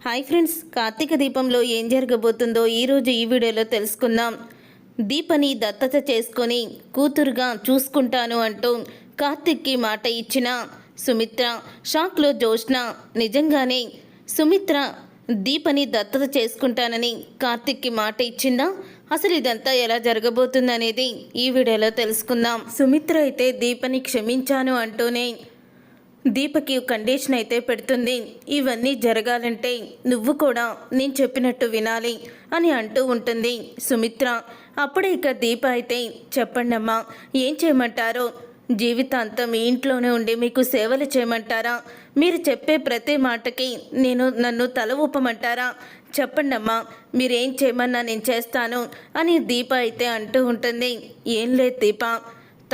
Hi friends, Karthika దీపంలో ఏం జరగబోతుందో ఈరోజు ఈ వీడియోలో తెలుసుకుందాం. దీపని దత్తత చేసుకొని కూతురుగా చూసుకుంటాను అంటూ కార్తీక్కి మాట ఇచ్చిన సుమిత్ర షాక్లో జోష్న. నిజంగానే సుమిత్ర దీపని దత్తత చేసుకుంటానని కార్తీక్కి మాట ఇచ్చిందా? అసలు ఇదంతా ఎలా జరగబోతుందనేది ఈ వీడియోలో తెలుసుకుందాం. సుమిత్ర అయితే దీపని క్షమించాను అంటూనే దీపకి కండిషన్ అయితే పెడుతుంది. ఇవన్నీ జరగాలంటే నువ్వు కూడా నేను చెప్పినట్టు వినాలి అని అంటూ ఉంటుంది సుమిత్ర. అప్పుడే ఇక దీప అయితే చెప్పండమ్మా, ఏం చేయమంటారో? జీవితాంతం మీ ఇంట్లోనే ఉండి మీకు సేవలు చేయమంటారా? మీరు చెప్పే ప్రతి మాటకి నన్ను తల ఊపమంటారా? చెప్పండమ్మా, మీరేం చేయమన్నా నేను చేస్తాను అని దీప అయితే అంటూ ఉంటుంది. ఏం లేదు దీప,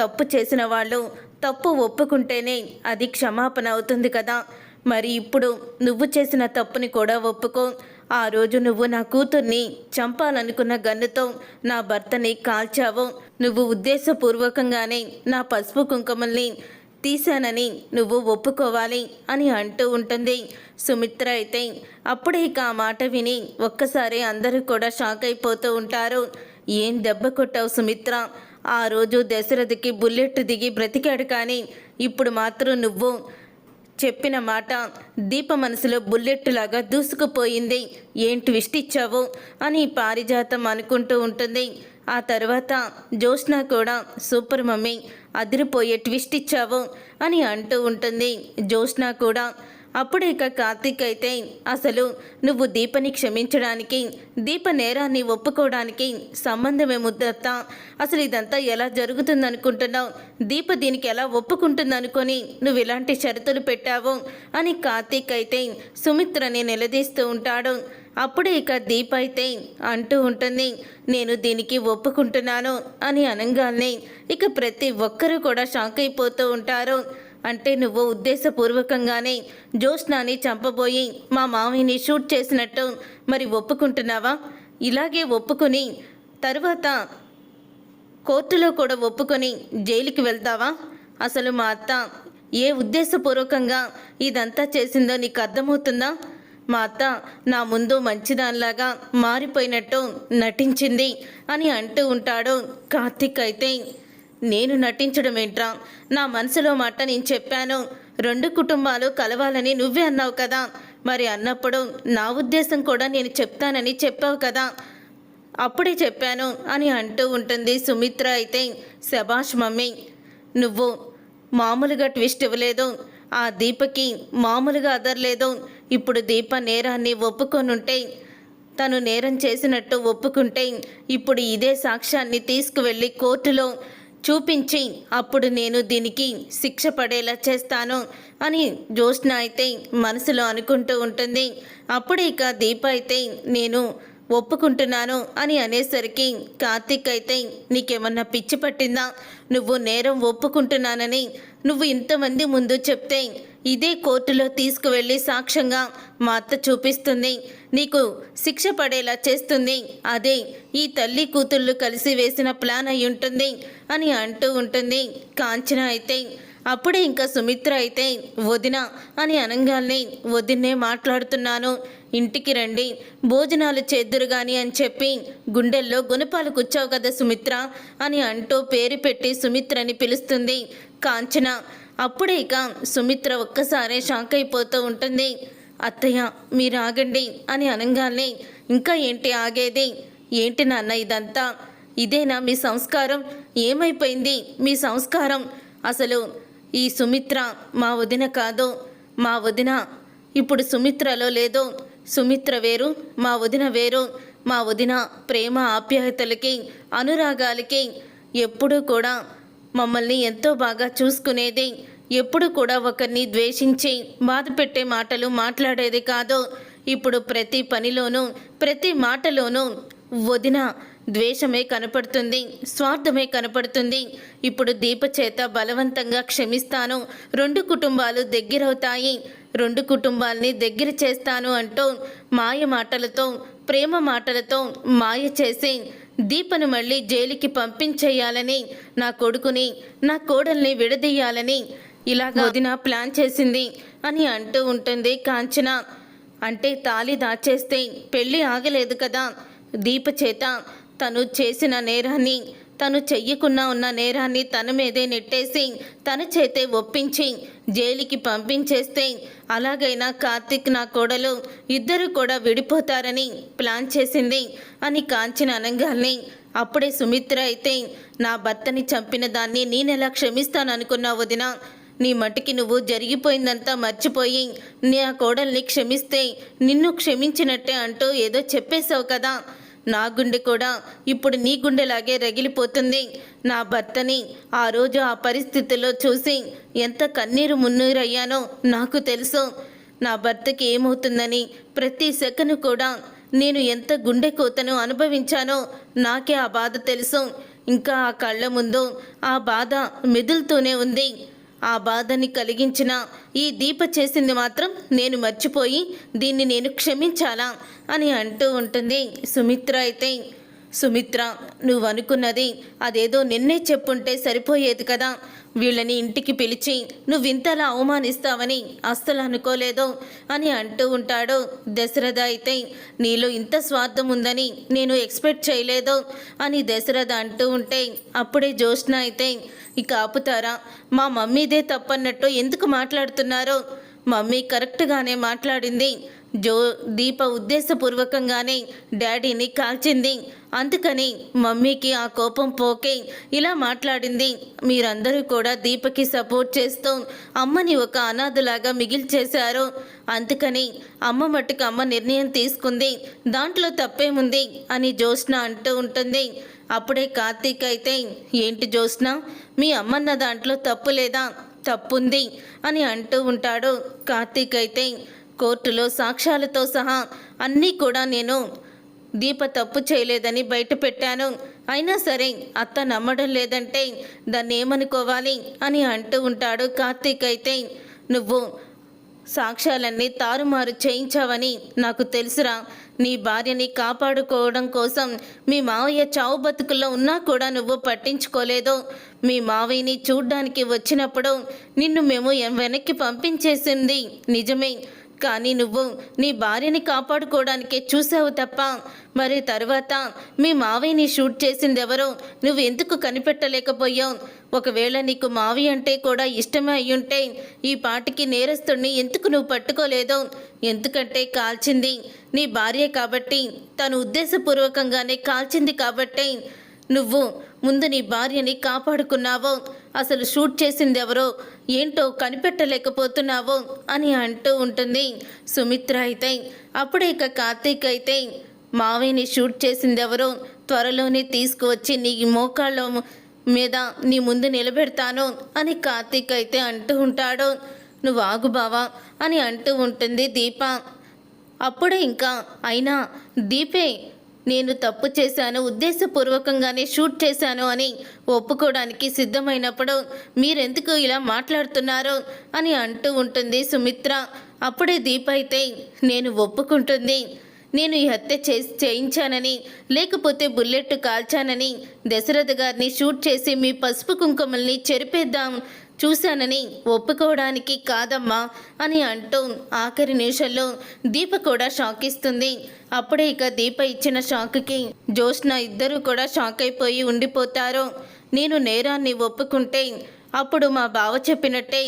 తప్పు చేసిన వాళ్ళు తప్పు ఒప్పుకుంటేనే అది క్షమాపణ అవుతుంది కదా. మరి ఇప్పుడు నువ్వు చేసిన తప్పుని కూడా ఒప్పుకో. ఆ రోజు నువ్వు నా కూతుర్ని చంపాలనుకున్న గన్నుతో నా భర్తని కాల్చావు. నువ్వు ఉద్దేశపూర్వకంగానే నా పసుపు కుంకుమల్ని తీశానని నువ్వు ఒప్పుకోవాలి అని అంటూ ఉంటుంది సుమిత్ర అయితే. అప్పుడే ఇక ఆ మాట విని ఒక్కసారి అందరూ కూడా షాక్ అయిపోతూ ఉంటారు. ఏం దెబ్బ కొట్టావు సుమిత్ర? ఆ రోజు దశరథకి బుల్లెట్ దిగి బ్రతికాడు, కానీ ఇప్పుడు మాత్రం నువ్వు చెప్పిన మాట దీప మనసులో బుల్లెట్ లాగా దూసుకుపోయింది. ఏం ట్విస్ట్ ఇచ్చావు అని పారిజాతం అనుకుంటూ ఉంటుంది. ఆ తర్వాత జోష్న కూడా సూపర్ మమ్మీ, అదిరిపోయే ట్విస్ట్ ఇచ్చావు అని అంటూ ఉంటుంది జోష్న కూడా. అప్పుడు ఇక కార్తీక్ అయితే అసలు నువ్వు దీపని క్షమించడానికి, దీప నేరాన్ని ఒప్పుకోవడానికి సంబంధమేముద్దా? అసలు ఇదంతా ఎలా జరుగుతుందనుకుంటున్నావు? దీప దీనికి ఎలా ఒప్పుకుంటుందనుకొని నువ్వు ఇలాంటి షరతులు పెట్టావు అని కార్తీక్ అయితే సుమిత్రని నిలదీస్తూ ఉంటాడు. అప్పుడే ఇక దీప అయితే అంటూ ఉంటుంది, నేను దీనికి ఒప్పుకుంటున్నాను అని అనగానే ఇక ప్రతి ఒక్కరూ కూడా షాక్ అయిపోతూ ఉంటారు. అంటే నువ్వు ఉద్దేశపూర్వకంగానే జోష్నాని చంపబోయి మా మామయ్యని షూట్ చేసినట్టు మరి ఒప్పుకుంటున్నావా? ఇలాగే ఒప్పుకొని తర్వాత కోర్టులో కూడా ఒప్పుకొని జైలుకి వెళ్తావా? అసలు మా అత్త ఏ ఉద్దేశపూర్వకంగా ఇదంతా చేసిందో నీకు అర్థమవుతుందా? మా అత్త నా ముందు మంచిదానిలాగా మారిపోయినట్టు నటించింది అని అంటూ ఉంటాడు కార్తీక్ అయితే. నేను నటించడం ఏంట్రా? నా మనసులో మాట నేను చెప్పాను. రెండు కుటుంబాలు కలవాలని నువ్వే అన్నావు కదా. మరి అన్నప్పుడు నా ఉద్దేశం కూడా నేను చెప్తానని చెప్పావు కదా, అప్పుడే చెప్పాను అని అంటూ ఉంటుంది సుమిత్ర అయితే. శభాష్ మమ్మీ, నువ్వు మామూలుగా ట్విస్ట్ ఇవ్వలేదు, ఆ దీపకి మామూలుగా అదరలేదు. ఇప్పుడు దీప నేరాన్ని ఒప్పుకొనుంటే, తను నేరం చేసినట్టు ఒప్పుకుంటే ఇప్పుడు ఇదే సాక్ష్యాన్ని తీసుకువెళ్ళి కోర్టులో చూపించి అప్పుడు నేను దీనికి శిక్ష పడేలా చేస్తాను అని జోష్న అయితే మనసులో అనుకుంటూ ఉంటుంది. అప్పుడు ఇక దీప అయితే నేను ఒప్పుకుంటున్నాను అని అనేసరికి కార్తీక్ అయితే నీకేమన్నా పిచ్చి పట్టిందా? నువ్వు నేరం ఒప్పుకుంటున్నానని నువ్వు ఇంతమంది ముందు చెప్తే ఇదే కోర్టులో తీసుకువెళ్ళి సాక్ష్యంగా మా అత్త చూపిస్తుంది, నీకు శిక్ష పడేలా చేస్తుంది. అదే ఈ తల్లి కూతుళ్ళు కలిసి వేసిన ప్లాన్ అయి ఉంటుంది అని అంటూ ఉంటుంది కాంచన అయితే. అప్పుడే ఇంకా సుమిత్ర అయితే వదిన అని అనగానే వదిన్నే మాట్లాడుతున్నాను, ఇంటికి రండి భోజనాలు చేద్దురు గాని అని చెప్పి గుండెల్లో గుణపాలు కూర్చావు కదా సుమిత్ర అని అంటూ పేరు పెట్టి సుమిత్రని పిలుస్తుంది కాంచన. అప్పుడే ఇక సుమిత్ర ఒక్కసారే షాక్ అయిపోతూ ఉంటుంది. అత్తయ్య మీరు ఆగండి అని అనగానే ఇంకా ఏంటి ఆగేది? ఏంటి నాన్న ఇదంతా? ఇదేనా మీ సంస్కారం? ఏమైపోయింది మీ సంస్కారం? అసలు ఈ సుమిత్ర మా వదిన కాదు. మా వదిన ఇప్పుడు సుమిత్రలో లేదు. సుమిత్ర వేరు, మా వదిన వేరు. మా వదిన ప్రేమ ఆప్యాయతలకి అనురాగాలకి ఎప్పుడూ కూడా మమ్మల్ని ఎంతో బాగా చూసుకునేది. ఎప్పుడు కూడా ఒకరిని ద్వేషించి బాధ పెట్టే మాటలు మాట్లాడేది కాదు. ఇప్పుడు ప్రతి పనిలోనూ ప్రతి మాటలోనూ వదిన ద్వేషమే కనపడుతుంది, స్వార్థమే కనపడుతుంది. ఇప్పుడు దీప చేత బలవంతంగా క్షమిస్తాను, రెండు కుటుంబాలు దగ్గరవుతాయి, రెండు కుటుంబాలని దగ్గర చేస్తాను అంటూ మాయ మాటలతో ప్రేమ మాటలతో మాయ చేసి దీపను మళ్ళీ జైలుకి పంపించేయాలని, నా కొడుకుని నా కోడల్ని విడదీయాలని ఇలాగ వదిన ప్లాన్ చేసింది అని అంటూ ఉంటుంది కాంచన. అంటే తాళి దాచేస్తే పెళ్ళి ఆగలేదు కదా. దీప చేత తను చేసిన నేరాన్ని, తను చెయ్యకుండా ఉన్న నేరాన్ని తన మీదే నెట్టేసి తన చేతే ఒప్పించి జైలుకి పంపించేస్తే అలాగైనా కార్తీక్ నా కోడలు ఇద్దరు కూడా విడిపోతారని ప్లాన్ చేసింది అని కాంచన అనగాల్ని అప్పుడే సుమిత్ర అయితే, నా భర్తని చంపిన దాన్ని నేనెలా క్షమిస్తాననుకున్నావు వదినా? నీ మట్టికి నువ్వు జరిగిపోయిందంతా మర్చిపోయి నా కోడల్ని క్షమిస్తే నిన్ను క్షమించినట్టే అంటూ ఏదో చెప్పేశావు కదా. నా గుండె కూడా ఇప్పుడు నీ గుండెలాగే రగిలిపోతుంది. నా భర్తని ఆ రోజు ఆ పరిస్థితిలో చూసి ఎంత కన్నీరు మున్నీరయ్యానో నాకు తెలుసు. నా భర్తకి ఏమవుతుందని ప్రతి సెకను కూడా నేను ఎంత గుండె కోతను అనుభవించానో నాకే ఆ బాధ తెలుసు. ఇంకా ఆ కళ్ళ ముందు ఆ బాధ మెదులుతూనే ఉంది. ఆ బాధని కలిగించిన ఈ దీప చేసింది మాత్రం నేను మర్చిపోయి దీన్ని నేను క్షమించాలా అని అంటూ ఉంటుంది సుమిత్ర అయితే. సుమిత్ర, నువ్వు అనుకున్నది అదేదో నిన్నే చెప్పుంటే సరిపోయేది కదా. వీళ్ళని ఇంటికి పిలిచి నువ్వు ఇంతలా అవమానిస్తావని అస్సలు అనుకోలేదు అని అంటూ ఉంటాడు దశరథ అయితే. నీలో ఇంత స్వార్థం ఉందని నేను ఎక్స్పెక్ట్ చేయలేదు అని దశరథ అంటూ ఉంటే అప్పుడే జ్యోత్స్న అయితే, ఇక ఆపుతారా? మా మమ్మీదే తప్పన్నట్టు ఎందుకు మాట్లాడుతున్నారో? మమ్మీ కరెక్ట్గానే మాట్లాడింది. దీప ఉద్దేశపూర్వకంగానే డాడీని కాల్చింది. అందుకని మమ్మీకి ఆ కోపం పోకే ఇలా మాట్లాడింది. మీరందరూ కూడా దీపకి సపోర్ట్ చేస్తూ అమ్మని ఒక అనాథలాగా మిగిల్చేశారు. అందుకని అమ్మ మట్టుకు అమ్మ నిర్ణయం తీసుకుంది, దాంట్లో తప్పేముంది అని జ్యోత్స్న అంటూ ఉంటుంది. అప్పుడే కార్తీక్ అయితే, ఏంటి జ్యోత్స్న, మీ అమ్మన్న దాంట్లో తప్పు లేదా? తప్పుంది అని అంటూ ఉంటాడు. కార్తీక్ అయితే, కోర్టులో సాక్ష్యాలతో సహా అన్నీ కూడా నేను దీప తప్పు చేయలేదని బయట పెట్టాను. అయినా సరే అత్త నమ్మడం లేదంటే దాన్ని ఏమనుకోవాలి అని అంటూ ఉంటాడు కార్తీక్ అయితే. నువ్వు సాక్ష్యాలన్నీ తారుమారు చేయించావని నాకు తెలుసురా. నీ భార్యని కాపాడుకోవడం కోసం మీ మావయ్య చావు బతుకుల్లో ఉన్నా కూడా నువ్వు పట్టించుకోలేదు. మీ మావయ్యని చూడ్డానికి వచ్చినప్పుడు నిన్ను మేము వెనక్కి పంపించేసింది నిజమే, కానీ నువ్వు నీ భార్యని కాపాడుకోవడానికే చూసావు తప్ప మరి తర్వాత మీ మావయ్యని షూట్ చేసింది ఎవరో నువ్వు ఎందుకు కనిపెట్టలేకపోయావు? ఒకవేళ నీకు మావయ్య అంటే కూడా ఇష్టమే అయ్యుంటే ఈ పాటికి నేరస్తుడిని ఎందుకు నువ్వు పట్టుకోలేదో? ఎందుకంటే కాల్చింది నీ భార్య కాబట్టి, తను ఉద్దేశపూర్వకంగానే కాల్చింది కాబట్టి నువ్వు ముందు నీ భార్యని కాపాడుకున్నావో, అసలు షూట్ చేసింది ఎవరో ఏంటో కనిపెట్టలేకపోతున్నావో అని అంటూ ఉంటుంది సుమిత్ర అయితే. అప్పుడే ఇక కార్తీక్ అయితే, మావయ్యని షూట్ చేసింది ఎవరో త్వరలోనే తీసుకువచ్చి నీ మోకాళ్ళ మీద నీ ముందు నిలబెడతాను అని కార్తీక్ అయితే అంటూ ఉంటాడు. నువ్వు ఆగు బావా అని అంటూ ఉంటుంది దీప. అప్పుడే ఇంకా అయినా దీపే నేను తప్పు చేశాను, ఉద్దేశపూర్వకంగానే షూట్ చేశాను అని ఒప్పుకోవడానికి సిద్ధమైనప్పుడు మీరెందుకు ఇలా మాట్లాడుతున్నారు అని అంటూ ఉంటుంది సుమిత్ర. అప్పుడే దీప అయితే, నేను ఒప్పుకుంటుంది, నేను ఈ హత్య చేయించానని లేకపోతే బుల్లెట్ కాల్చానని దశరథ గారిని షూట్ చేసి మీ పసుపు కుంకుమల్ని చెరిపేద్దాం చూశానని ఒప్పుకోవడానికి కాదమ్మా అని అంటూ ఆఖరి నిమిషంలో దీప కూడా షాక్ ఇస్తుంది. అప్పుడే ఇక దీప ఇచ్చిన షాక్కి జ్యోత్స్న ఇద్దరూ కూడా షాక్ అయిపోయి ఉండిపోతారు. నేను నేరాన్ని ఒప్పుకుంటే అప్పుడు మా బావ చెప్పినట్టే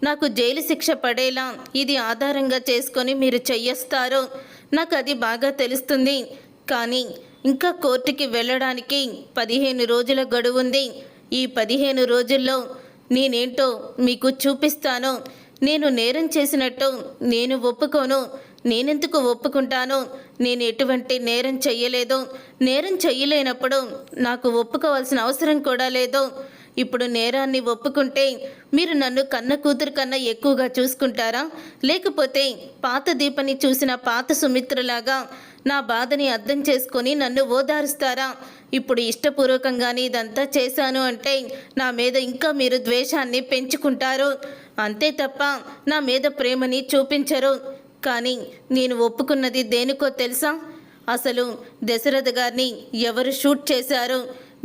నాకు జైలు శిక్ష పడేలా ఇది ఆధారంగా చేసుకొని మీరు చెయ్యేస్తారు. నాకు అది బాగా తెలుస్తుంది. కానీ ఇంకా కోర్టుకి వెళ్ళడానికి 15 రోజుల గడువు ఉంది. ఈ 15 రోజుల్లో నేనేంటో మీకు చూపిస్తాను. నేను నేరం చేసినట్టు నేను ఒప్పుకోను. నేనెందుకు ఒప్పుకుంటాను? నేను ఎటువంటి నేరం చెయ్యలేదు. నేరం చెయ్యలేనప్పుడు నాకు ఒప్పుకోవాల్సిన అవసరం కూడా లేదు. ఇప్పుడు నేరాన్ని ఒప్పుకుంటే మీరు నన్ను కన్న కూతురు కన్నా ఎక్కువగా చూసుకుంటారా? లేకపోతే పాత దీపని చూసిన పాత సుమిత్రలాగా నా బాధని అర్థం చేసుకొని నన్ను ఓదారుస్తారా? ఇప్పుడు ఇష్టపూర్వకంగానే ఇదంతా చేశాను అంటే నా మీద ఇంకా మీరు ద్వేషాన్ని పెంచుకుంటారు. అంతే తప్ప నా మీద ప్రేమని చూపించరు. కానీ నేను ఒప్పుకున్నది దేనికో తెలుసా? అసలు దశరథ గారిని ఎవరు షూట్ చేశారు?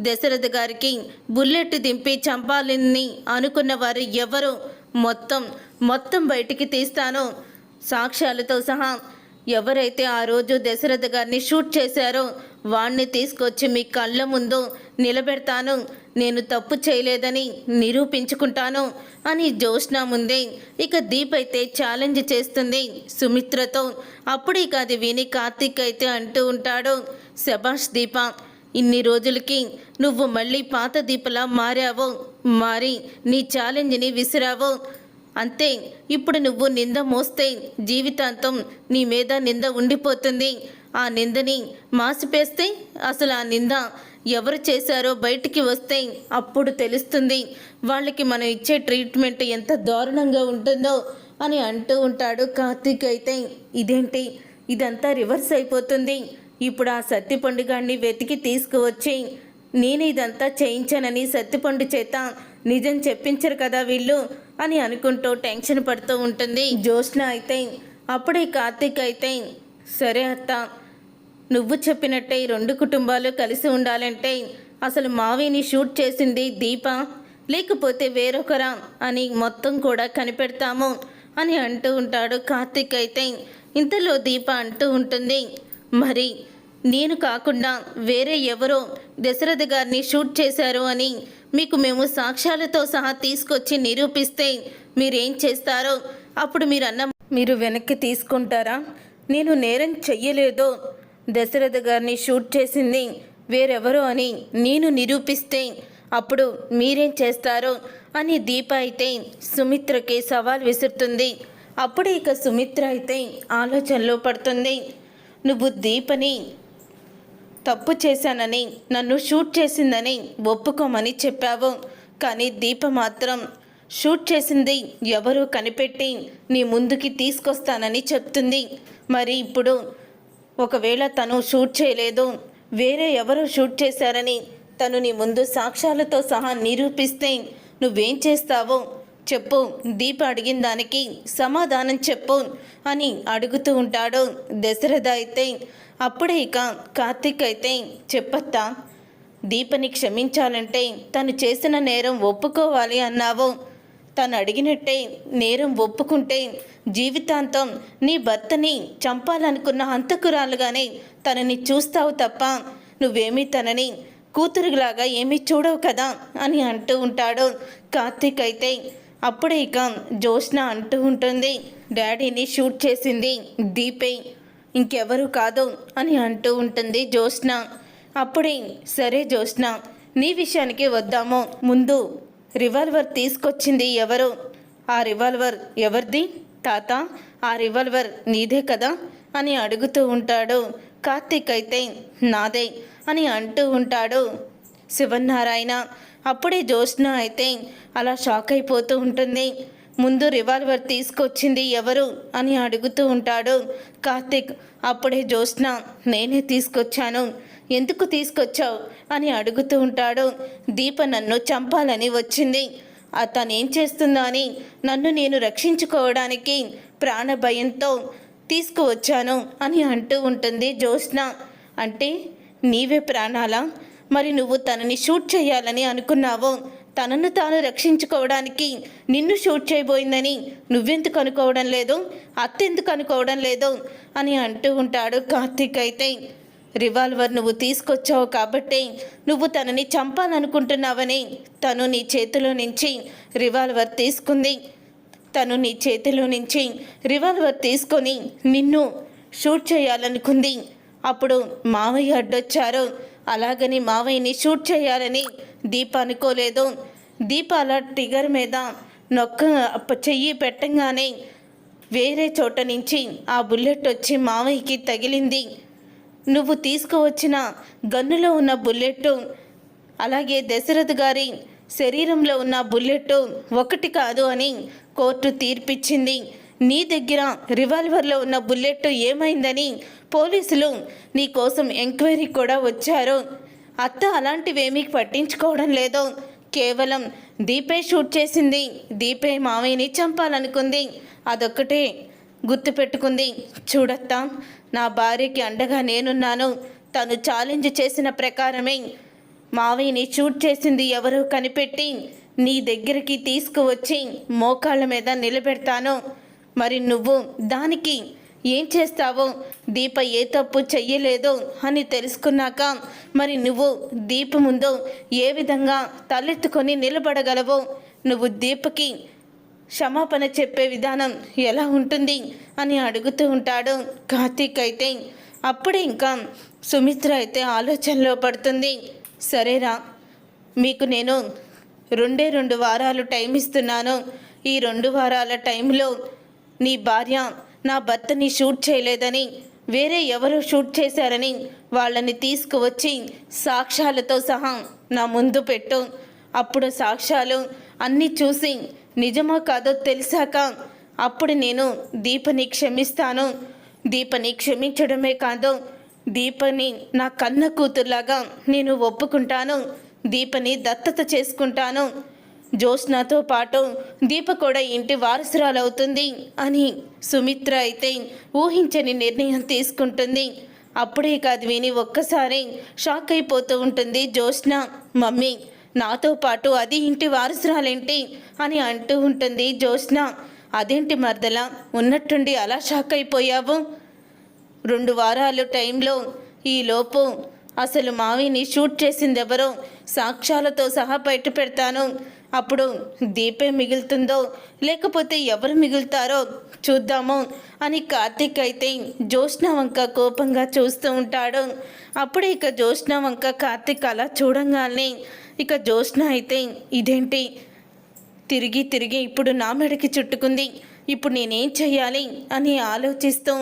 దశరథ గారికి బుల్లెట్ దింపి చంపాలని అనుకున్న వారు ఎవరు? మొత్తం బయటికి తీస్తాను, సాక్ష్యాలతో సహా. ఎవరైతే ఆ రోజు దశరథ గారిని షూట్ చేశారో వాణ్ణి తీసుకొచ్చి మీ కళ్ళ ముందు నిలబెడతాను, నేను తప్పు చేయలేదని నిరూపించుకుంటాను అని జ్యోత్స్న ముందే ఇక దీప్ అయితే ఛాలెంజ్ చేస్తుంది సుమిత్రతో. అప్పుడు ఇక అది విని కార్తీక్ అయితే అంటూ ఉంటాడు, శభాష్ దీప, ఇన్ని రోజులకి నువ్వు మళ్ళీ పాత దీపలా మారావు, మారి నీ ఛాలెంజ్ని విసిరావు. అంతే, ఇప్పుడు నువ్వు నింద మోస్తే జీవితాంతం నీ మీద నింద ఉండిపోతుంది. ఆ నిందని మాసిపేస్తే అసలు ఆ నింద ఎవరు చేశారో బయటికి వస్తే అప్పుడు తెలుస్తుంది వాళ్ళకి మనం ఇచ్చే ట్రీట్మెంట్ ఎంత దారుణంగా ఉంటుందో అని అంటూ ఉంటాడు కార్తీక్ అయితే. ఇదేంటి, ఇదంతా రివర్స్ అయిపోతుంది. ఇప్పుడు ఆ సత్తిపండు గాడిని వెతికి తీసుకువచ్చి నేను ఇదంతా చేయించానని సత్తిపండు చేత నిజం చెప్పించరు కదా వీళ్ళు అని అనుకుంటూ టెన్షన్ పడుతూ ఉంటుంది జ్యోత్స్న అయితే. అప్పుడే కార్తీక్ అయితే, సరే అత్త, నువ్వు చెప్పినట్టే ఈ రెండు కుటుంబాలు కలిసి ఉండాలంటే అసలు మావిని షూట్ చేసింది దీప లేకపోతే వేరొకరా అని మొత్తం కూడా కనిపెడతాము అని అంటూ ఉంటాడు కార్తీక్ అయితే. ఇంతలో దీప అంటూ ఉంటుంది, మరి నేను కాకుండా వేరే ఎవరో దశరథ గారిని షూట్ చేశారు అని మీకు మేము సాక్ష్యాలతో సహా తీసుకొచ్చి నిరూపిస్తే మీరేం చేస్తారో అప్పుడు మీరు వెనక్కి తీసుకుంటారా? నేను నేరం చెయ్యలేదో, దశరథ గారిని షూట్ చేసింది వేరెవరో అని నేను నిరూపిస్తే అప్పుడు మీరేం చేస్తారో అని దీప అయితే సుమిత్రకి సవాల్ విసురుతుంది. అప్పుడు ఇక సుమిత్ర అయితే ఆలోచనలో పడుతుంది. నువ్వు దీపని తప్పు చేశానని, నన్ను షూట్ చేసిందని ఒప్పుకోమని చెప్పావు, కానీ దీప మాత్రం షూట్ చేసింది ఎవరో కనిపెట్టి నీ ముందుకి తీసుకొస్తానని చెప్తుంది. మరి ఇప్పుడు ఒకవేళ తను షూట్ చేయలేదు, వేరే ఎవరో షూట్ చేశారని తను నీ ముందు సాక్ష్యాలతో సహా నిరూపిస్తే నువ్వేం చేస్తావో చెప్పు, దీప అడిగిన దానికి సమాధానం చెప్పు అని అడుగుతూ ఉంటాడు దశరథ అయితే. అప్పుడే ఇక కార్తీక్ అయితే, చెప్పత్తా, దీపని క్షమించాలంటే తను చేసిన నేరం ఒప్పుకోవాలి అన్నావు. తను అడిగినట్టే నేరం ఒప్పుకుంటే జీవితాంతం నీ భర్తని చంపాలనుకున్న హంతకురాలుగానే తనని చూస్తావు తప్ప నువ్వేమీ తనని కూతురులాగా ఏమీ చూడవు కదా అని అంటూ ఉంటాడు కార్తీక్ అయితే. అప్పుడే ఇక జ్యోత్స్న అంటూ ఉంటుంది, డాడీని షూట్ చేసింది దీపే, ఇంకెవరు కాదు అని అంటూ ఉంటుంది జ్యోత్స్న. అప్పుడే సరే జ్యోత్స్న, నీ విషయానికి వద్దాము. ముందు రివాల్వర్ తీసుకొచ్చింది ఎవరు? ఆ రివాల్వర్ ఎవరిది తాత? ఆ రివాల్వర్ నీదే కదా అని అడుగుతూ ఉంటాడు కార్తీక్ అయితే. నాదే అని అంటూ ఉంటాడు శివనారాయణ. అప్పుడే జ్యోత్స్న అయితే అలా షాక్ అయిపోతూ ఉంటుంది. ముందు రివాల్వర్ తీసుకొచ్చింది ఎవరు అని అడుగుతూ ఉంటాడు కార్తీక్. అప్పుడే జ్యోత్స్న, నేనే తీసుకొచ్చాను. ఎందుకు తీసుకొచ్చావు అని అడుగుతూ ఉంటాడు. దీప నన్ను చంపాలని వచ్చింది, తనేం చేస్తుందో అని నన్ను నేను రక్షించుకోవడానికి ప్రాణభయంతో తీసుకువచ్చాను అని అంటూ ఉంటుంది జ్యోత్స్న. అంటే నీవే ప్రాణాలా? మరి నువ్వు తనని షూట్ చేయాలని అనుకున్నావో, తనను తాను రక్షించుకోవడానికి నిన్ను షూట్ చేయబోయిందని నువ్వెందుకు అనుకోవడం లేదు, అత్తెందుకు అనుకోవడం లేదు అని అంటూ ఉంటాడు కార్తీక్ అయితే. రివాల్వర్ నువ్వు తీసుకొచ్చావు కాబట్టి నువ్వు తనని చంపాలనుకుంటున్నావని తను నీ చేతిలో నుంచి రివాల్వర్ తీసుకుంది. తను నీ చేతిలో నుంచి రివాల్వర్ తీసుకొని నిన్ను షూట్ చేయాలనుకుంది. అప్పుడు మావయ్య అడ్డొచ్చారు, అలాగని మావయ్యని షూట్ చేయాలని దీప అనుకోలేదు. దీప అలా ట్రిగర్ మీద చెయ్యి పెట్టంగానే వేరే చోట నుంచి ఆ బుల్లెట్ వచ్చి మావయ్యకి తగిలింది. నువ్వు తీసుకువచ్చిన గన్నులో ఉన్న బుల్లెట్ అలాగే దశరథ్ గారి శరీరంలో ఉన్న బుల్లెట్ ఒకటి కాదు అని కోర్టు తీర్పిచ్చింది. నీ దగ్గర రివాల్వర్లో ఉన్న బుల్లెట్ ఏమైందని పోలీసులు నీ కోసం ఎంక్వైరీ కూడా వచ్చారు. అత్త అలాంటివేమీ పట్టించుకోవడం లేదు. కేవలం దీపే షూట్ చేసింది, దీపే మావయ్యని చంపాలనుకుంది, అదొక్కటే గుర్తుపెట్టుకుంది. చూడత్తా, నా భార్యకి అండగా నేనున్నాను. తను ఛాలెంజ్ చేసిన ప్రకారమే మావయ్యని షూట్ చేసింది ఎవరో కనిపెట్టి నీ దగ్గరికి తీసుకువచ్చి మోకాళ్ళ మీద నిలబెడతాను. మరి నువ్వు దానికి ఏం చేస్తావో? దీప ఏ తప్పు చెయ్యలేదు అని తెలుసుకున్నాక మరి నువ్వు దీప ముందు ఏ విధంగా తలెత్తుకొని నిలబడగలవో? నువ్వు దీపకి క్షమాపణ చెప్పే విధానం ఎలా ఉంటుంది అని అడుగుతూ ఉంటాడు కార్తీక్. అయితే అప్పుడే ఇంకా సుమిత్ర అయితే ఆలోచనలో పడుతుంది. సరేరా, మీకు నేను 2 వారాలు టైం ఇస్తున్నాను. ఈ 2 వారాల టైంలో నీ భార్య నా భర్తని షూట్ చేయలేదని, వేరే ఎవరో షూట్ చేశారని వాళ్ళని తీసుకువచ్చి సాక్ష్యాలతో సహా నా ముందు పెట్టు. అప్పుడు సాక్ష్యాలు అన్నీ చూసి నిజమో కాదో తెలిసాక అప్పుడు నేను దీపని క్షమిస్తాను. దీపని క్షమించడమే కాదు, దీపని నా కన్న కూతురులాగా నేను ఒప్పుకుంటాను. దీపని దత్తత చేసుకుంటాను. జ్యోత్స్నతో పాటు దీప కూడా ఇంటి వారసురాలవుతుంది అని సుమిత్ర అయితే ఊహించని నిర్ణయం తీసుకుంటుంది. అప్పుడే కాదు విని ఒక్కసారి షాక్ అయిపోతూ ఉంటుంది జ్యోత్స్న. మమ్మీ, నాతో పాటు అది ఇంటి వారసురాలేంటి అని అంటూ ఉంటుంది జ్యోత్స్న. అదేంటి మరదలా, ఉన్నట్టుండి అలా షాక్ అయిపోయావు? 2 వారాలు టైంలో ఈలోపు అసలు మావిని షూట్ చేసింది ఎవరో సాక్ష్యాలతో సహా బయట పెడతాను. అప్పుడు దీపే మిగులుతుందో లేకపోతే ఎవరు మిగులుతారో చూద్దాము అని కార్తీక్ అయితే జ్యోత్స్న వంక కోపంగా చూస్తూ ఉంటాడు. అప్పుడే ఇక జ్యోత్స్న వంక కార్తీక్ అలా చూడంగానే ఇక జ్యోత్స్న అయితే ఇదేంటి తిరిగి తిరిగి ఇప్పుడు నా మెడకి చుట్టుకుంది, ఇప్పుడు నేనేం చెయ్యాలి అని ఆలోచిస్తూ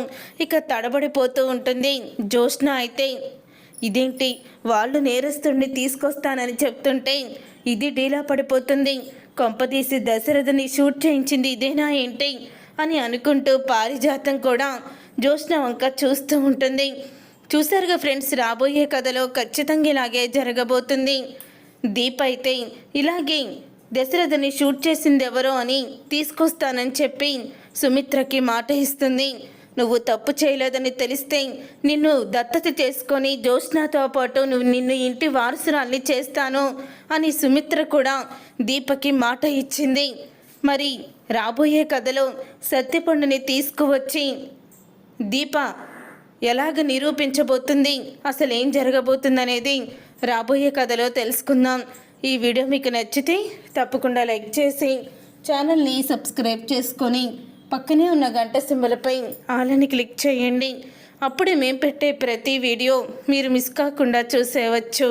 ఇక తడబడిపోతూ ఉంటుంది జ్యోత్స్న. అయితే ఇదేంటి వాళ్ళు నేరస్తుడిని తీసుకొస్తానని చెప్తుంటే ఇది డీలా పడిపోతుంది, కొంపదీసి దశరథని షూట్ చేయించింది ఇదేనా ఏంటి అని అనుకుంటూ పారిజాతం కూడా జ్యోత్స్న వంక చూస్తూ ఉంటుంది. చూసారుగా ఫ్రెండ్స్, రాబోయే కథలో ఖచ్చితంగా ఇలాగే జరగబోతుంది. దీప అయితే ఇలాగే దశరథని షూట్ చేసింది ఎవరో అని తీసుకొస్తానని చెప్పి సుమిత్రకి మాట ఇస్తుంది. నువ్వు తప్పు చేయలేదని తెలిస్తే నిన్ను దత్తత చేసుకొని జ్యోత్స్నతో పాటు నిన్ను ఇంటి వారసురాల్ని చేస్తాను అని సుమిత్ర కూడా దీపకి మాట ఇచ్చింది. మరి రాబోయే కథలో సత్యపండుని తీసుకువచ్చి దీప ఎలాగ నిరూపించబోతుంది, అసలు ఏం జరగబోతుందనేది రాబోయే కథలో తెలుసుకుందాం. ఈ వీడియో మీకు నచ్చితే తప్పకుండా లైక్ చేసి ఛానల్ని సబ్స్క్రైబ్ చేసుకొని పక్కనే ఉన్న గంట సింబల్పై ఆల్ అని క్లిక్ చేయండి. అప్పుడే మేము పెట్టే ప్రతి వీడియో మీరు మిస్ కాకుండా చూసేయవచ్చు.